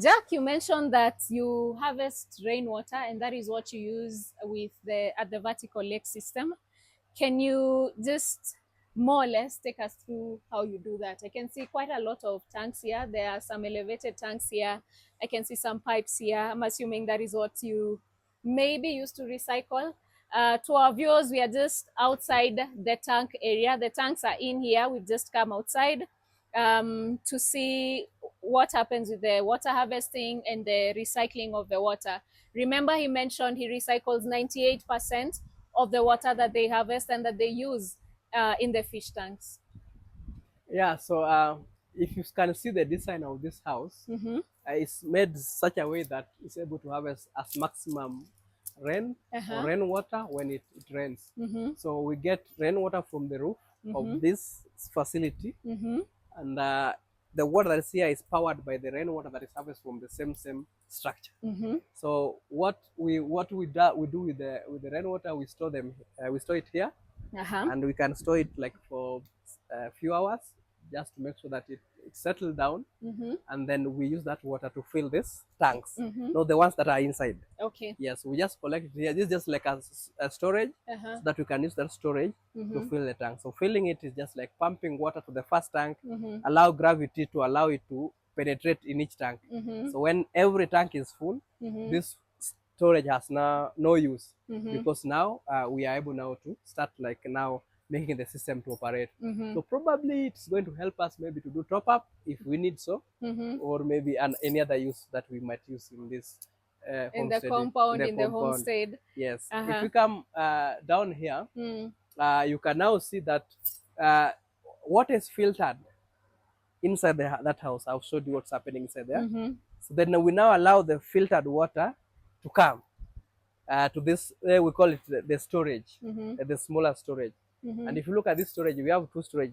Jack, you mentioned that you harvest rainwater and that is what you use with at the vertical lake system. Can you just more or less take us through how you do that? I can see quite a lot of tanks here. There are some elevated tanks here. I can see some pipes here. I'm assuming that is what you maybe used to recycle. To our viewers, we are just outside the tank area. The tanks are in here. We've just come outside to see what happens with the water harvesting and the recycling of the water. Remember, he mentioned he recycles 98% of the water that they harvest and that they use in the fish tanks. Yeah, so if you can see the design of this house, it's made such a way that it's able to harvest as maximum rain or rainwater when it rains. So we get rainwater from the roof of this facility, and the water that is here is powered by the rainwater that is harvested from the same structure. So we do with the rainwater, we store them, we store it here, and we can store it like for a few hours just to make sure that it settles down, and then we use that water to fill these tanks, not the ones that are inside. Okay. Yes, we just collect it here. This is just like a storage, so that we can use that storage to fill the tank. So filling it is just like pumping water to the first tank, allow gravity to allow it to penetrate in each tank. So when every tank is full, this storage has now no use, because now we are able now to start like now making the system to operate. So probably it's going to help us maybe to do top up if we need so, or maybe any other use that we might use in this in the compound, in the homestead. Yes. If we come down here, you can now see that what is filtered inside that house. I've showed you what's happening inside there. So then we now allow the filtered water to come to this, we call it the storage, the smaller storage. And if you look at this storage, we have two storage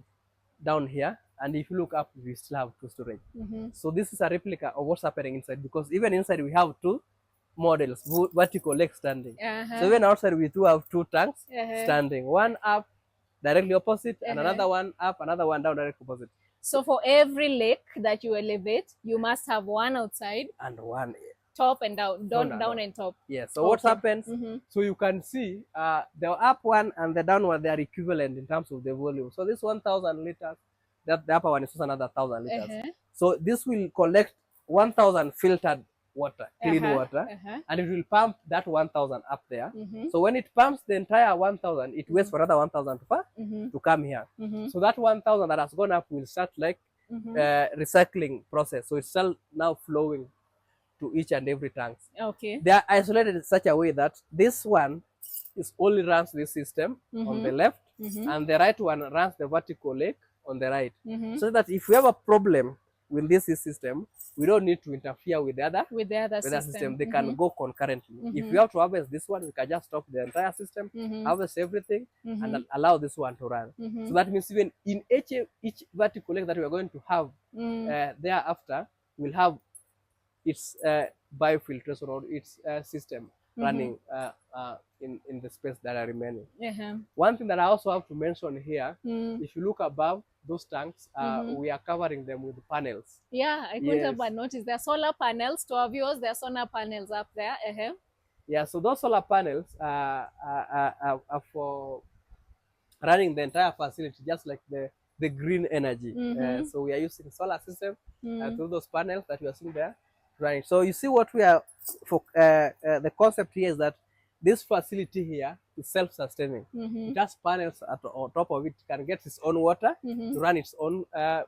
down here, and if you look up, we still have two storage. So this is a replica of what's happening inside, because even inside we have two models, vertical lake standing. So even outside we do have two tanks standing, one up directly opposite, and another one up, another one down directly opposite. So for every lake that you elevate, you must have one outside and one top and down and top. Yeah. So what happens? So you can see the up one and the down one, they are equivalent in terms of the volume. So this 1,000 liters, that the upper one is just another 1,000 liters. So this will collect 1,000 filtered water, clean water, and it will pump that 1,000 up there. So when it pumps the entire 1,000, it waits for another 1,000 to come here. So that 1,000 that has gone up will start like recycling process. So it's still now flowing to each and every tank. Okay. They are isolated in such a way that this one is only runs this system on the left, and the right one runs the vertical lake on the right. So that if we have a problem with this system, we don't need to interfere with the other system. They can go concurrently. If we have to harvest this one, we can just stop the entire system, harvest everything, and allow this one to run. So that means even in each vertical lake that we are going to have thereafter, we'll have its biofiltration or its system running in the space that are remaining. One thing that I also have to mention here, if you look above those tanks, we are covering them with panels. Yeah, I couldn't help but notice there are solar panels. To our viewers, there are solar panels up there. Yeah, so those solar panels are for running the entire facility, just like the green energy. So we are using solar system through those panels that you are seeing there. Right. So you see what we are for. The concept here is that this facility here is self-sustaining. It has panels on top of it, can get its own water to run its own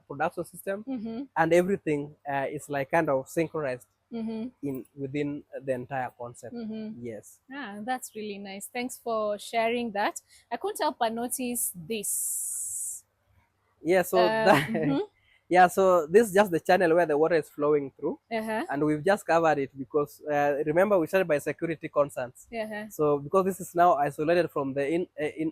production system, and everything is like kind of synchronized within the entire concept. Yes. That's really nice. Thanks for sharing that. I couldn't help but notice this. Yeah. So yeah, so this is just the channel where the water is flowing through, and we've just covered it because remember we started by security concerns. So because this is now isolated from the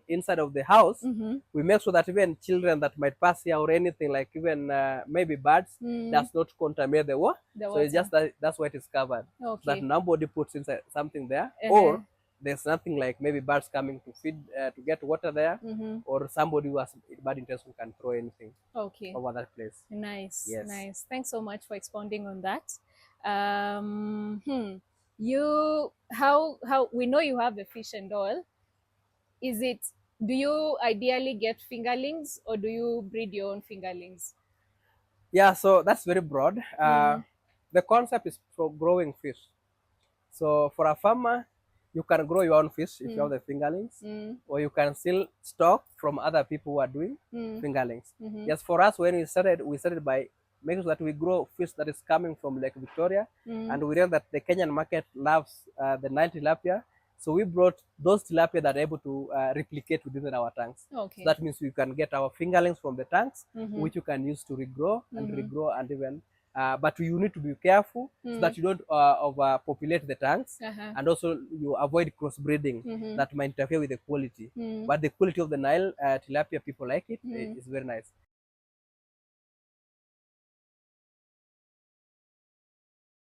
inside of the house, we make sure that even children that might pass here or anything like even maybe birds does not contaminate the water. So it's just that's why it is covered. So that nobody puts inside something there, or there's nothing like maybe birds coming to feed to get water there, or somebody who has bad intention can throw anything over that place. Nice. Nice. Thanks so much for expounding on that. You how we know you have a fish and all. Is it, do you ideally get fingerlings or do you breed your own fingerlings? Yeah, so that's very broad. The concept is for growing fish. So for a farmer, you can grow your own fish if you have the fingerlings, or you can still stock from other people who are doing fingerlings. Yes, for us, when we started by making sure that we grow fish that is coming from Lake Victoria, and we realized that the Kenyan market loves the Nile tilapia. So we brought those tilapia that are able to replicate within our tanks. Okay. So that means we can get our fingerlings from the tanks, which you can use to regrow and regrow and even but you need to be careful so that you don't overpopulate the tanks, and also you avoid crossbreeding that might interfere with the quality. But the quality of the Nile tilapia, people like it. It's very nice.